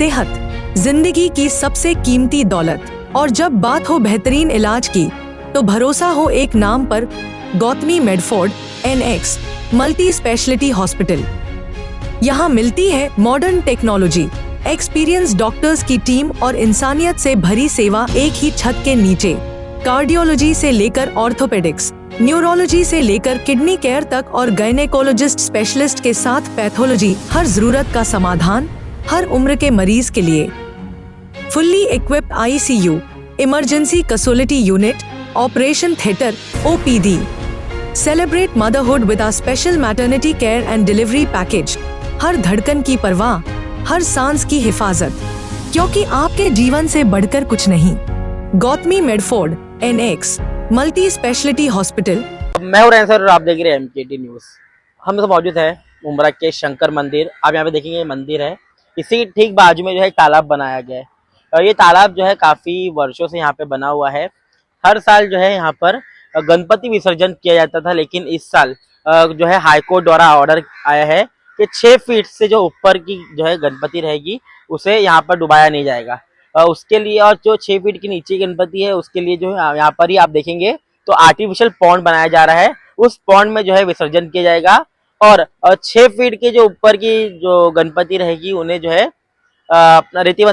सेहत जिंदगी की सबसे कीमती दौलत, और जब बात हो बेहतरीन इलाज की तो भरोसा हो एक नाम पर, Gautami Medford NX multi speciality hospital. यहाँ मिलती है मॉडर्न टेक्नोलॉजी, एक्सपीरियंस डॉक्टर्स की टीम और इंसानियत से भरी सेवा एक ही छत के नीचे। कार्डियोलॉजी से लेकर ऑर्थोपेडिक्स, न्यूरोलॉजी से लेकर किडनी केयर तक और गायनेकोलॉजिस्ट स्पेशलिस्ट के साथ पैथोलॉजी, हर जरूरत का समाधान हर उम्र के मरीज के लिए। Fully equipped ICU, emergency casualty unit, operation theatre, OPD। Celebrate motherhood with a special maternity care and delivery package. हर धड़कन की परवाह, हर सांस की हिफाजत, क्योंकि आपके जीवन से बढ़कर कुछ नहीं। Gautami Medford NX multi speciality hospital. मैं हूं सर और आप देख रहे हैं MKT न्यूज। हम तो मौजूद है मुंब्रा के शंकर मंदिर। आप यहाँ पे देखेंगे ये मंदिर है, इसी ठीक बाजू में जो है तालाब बनाया गया है। और ये तालाब जो है काफी वर्षों से यहाँ पे बना हुआ है। हर साल जो है यहाँ पर गणपति विसर्जन किया जाता था, लेकिन इस साल जो है हाईकोर्ट द्वारा ऑर्डर आया है कि 6 फीट से जो ऊपर की जो है गणपति रहेगी उसे यहाँ पर डुबाया नहीं जाएगा। उसके लिए, और जो 6 फीट के नीचे गणपति है उसके लिए जो है यहाँ पर ही आप देखेंगे तो आर्टिफिशियल पॉन्ड बनाया जा रहा है। उस पॉन्ड में जो है विसर्जन किया जाएगा और 6 फीट के जो ऊपर की जो गणपति रहेगी उन्हें जो है अपना रेती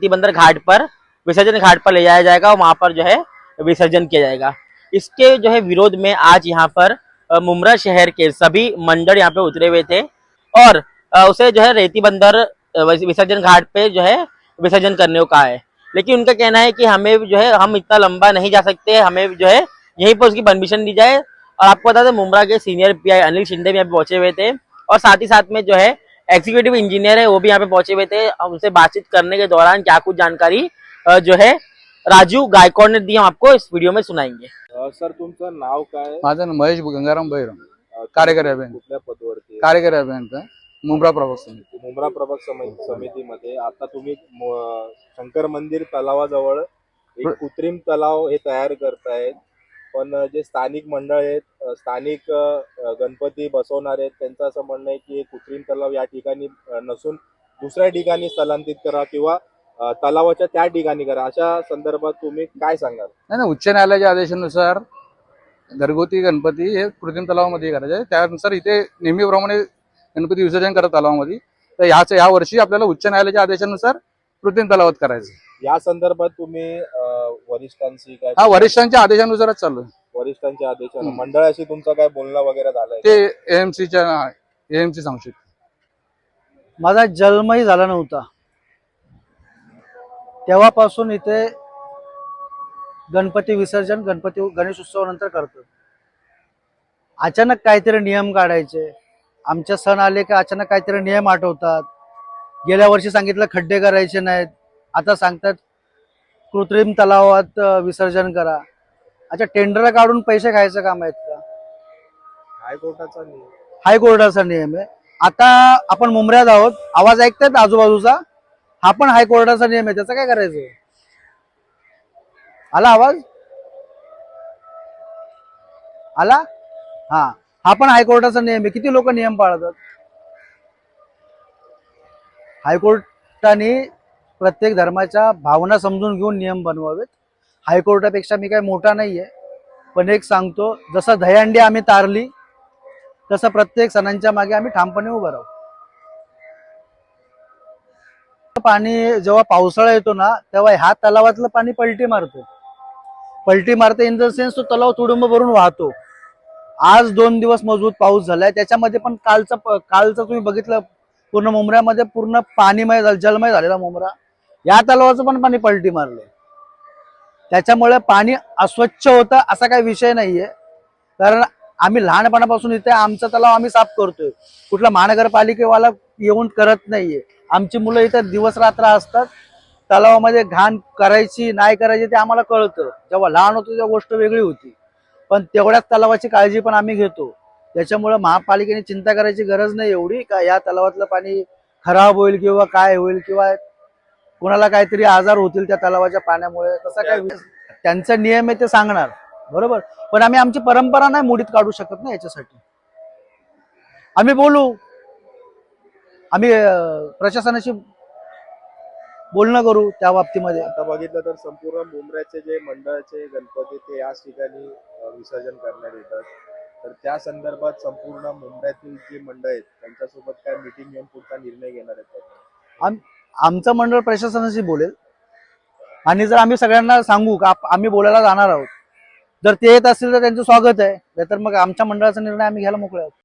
बंदर घाट पर, विसर्जन घाट पर ले जाया जाएगा और वहां पर जो है विसर्जन किया जाएगा। इसके जो है विरोध में आज यहाँ पर मुंब्रा शहर के सभी मंडल यहाँ पे उतरे हुए थे और उसे जो है रेती बंदर विसर्जन घाट पे जो है विसर्जन करने को कहा है। लेकिन उनका कहना है कि हमें जो है हम इतना लंबा नहीं जा सकते, हमें जो है यहीं पर उसकी परमिशन दी जाए। और आपको बता दें मुंब्रा के सीनियर PI अनिल शिंदे भी यहाँ पे पहुंचे हुए थे और साथ ही साथ में जो है एग्जीक्यूटिव इंजीनियर है वो भी यहाँ पे पहुंचे हुए थे। उनसे बातचीत करने के दौरान क्या कुछ जानकारी जो है राजू गायकवाड ने दी, हम आपको इस वीडियो में सुनाएंगे। सर तुमचं नाव काय? माझं नाव महेश गंगाराम बैरम, कार्यकारी अभियंता, कुठल्या पदावरती? कार्यकारी अभियंता, मुंब्रा प्रभाग समिती। मुंब्रा प्रभाग समितीमध्ये आता तुम्ही शंकर मंदिर तलावाजवळ एक कृत्रिम तलाव हे तयार करतायत, पण जे स्थानिक मंडळ आहेत, स्थानिक गणपती बसवणार आहेत, त्यांचं असं म्हणणं आहे की हे कृत्रिम तलाव या ठिकाणी नसून दुसऱ्या ठिकाणी स्थलांतरित करा किंवा तलावाच्या त्या ठिकाणी करा। अशा संदर्भात तुम्ही काय सांगाल? नाही, उच्च न्यायालयाच्या आदेशानुसार घरगुती गणपती हे कृत्रिम तलावामध्ये करायचे, त्यानुसार इथे नेहमीप्रमाणे गणपती विसर्जन करत तलावामध्ये। तर या वर्षी आपल्याला उच्च न्यायालयाच्या आदेशानुसार कृत्रिम तलावात करायचं। या संदर्भात तुम्ही वरिष्ठांशी काय? हा, वरिष्ठांच्या आदेशानुसारच चालू आहे। वरिष्ठांच्या आदेशाने मंडळाशी तुमचा काय बोलणं वगैरे झालंय? ते AMC सांगू शकतो। माझा जन्मही झाला नव्हता तेव्हापासून इथे गणपती विसर्जन, गणेश उत्सवानंतर करतो। अचानक काहीतरी नियम काढायचे, आमचे सण आले की अचानक काहीतरी नियम आठवतात। गेल्या वर्षी सांगितलं खड्डे करायचे नाहीत, आता सांगतात कृत्रिम तलावात विसर्जन करा। अच्छा, टेंडर काढून पैसे खायचं काम आहेत का? हायकोर्टाचा नियम आहे। आता आपण मुंब्र्यात आहोत, आवाज ऐकतात आजूबाजूचा, हा पण हायकोर्टाचा नियम आहे, त्याचं काय करायचं? आला आवाज? आला? हा पण हायकोर्टाचा नियम आहे। किती लोक नियम पाळतात? हायकोर्टाने प्रत्येक धर्माच्या भावना समजून घेऊन नियम बनवावेत। हायकोर्टापेक्षा मी काय मोठा नाहीये, पण एक सांगतो, जसं दहीहंडी आम्ही तारली तसं प्रत्येक सणांच्या मागे आम्ही ठामपणे उभं राहू। पाणी जेव्हा पावसाळा येतो ना तेव्हा ह्या तलावातलं पाणी पलटी मारते इन द सेन्स तो तलाव तुडुंब भरून वाहतो। आज 2 दिवस मजबूत पाऊस झालाय, त्याच्यामध्ये पण कालचं तुम्ही बघितलं पूर्ण मुंब्र्यामध्ये पूर्ण पाणीमय जलमय झालेला मुंब्रा, या तलावाचं पण पाणी पलटी मारलंय। त्याच्यामुळे पाणी अस्वच्छ होतं असा काही विषय नाहीये, कारण आम्ही लहानपणापासून इथे आमचा तलाव आम्ही साफ करतोय, कुठला महानगरपालिकेवाला येऊन करत नाहीये। आमची मुलं इथे दिवस रात्र असतात, तलावामध्ये घाण करायची नाही करायची ते आम्हाला कळतं। जेव्हा लहान होतो तेव्हा गोष्ट वेगळी होती, पण तेवढ्याच तलावाची काळजी पण आम्ही घेतो। त्याच्यामुळे महापालिकेने चिंता करायची गरज नाही एवढी का या तलावातलं पाणी खराब होईल किंवा काय होईल किंवा कोणाला काहीतरी आजार होतील त्या तलावाच्या पाण्यामुळे, तसा काय त्यांचा नियम आहे ते सांगणार, बरोबर। पण आम्ही आमची परंपरा नाही मोडीत काढू शकत ना, याच्यासाठी आम्ही बोलू, आम्ही प्रशासनाशी बोलणं करू त्या बाबतीमध्ये. आता बघितलं तर संपूर्ण मुंब्र्याचे जे मंडळाचे गणपती ते याच ठिकाणी विसर्जन करण्यात येतात. तर त्या संदर्भात संपूर्ण मुंबईतील जे मंडळ आहेत त्यांच्यासोबत काय मीटिंग घेऊन पुढचा निर्णय घेणार आहेत? आमचं मंडळ प्रशासनाशी बोलेल आणि जर आम्ही सगळ्यांना सांगू का आम्ही बोलायला जाणार आहोत, जर ते येत असतील तर त्यांचं स्वागत आहे, नाहीतर मग आमच्या मंडळाचा निर्णय आम्ही घ्यायला मोकळे आहोत.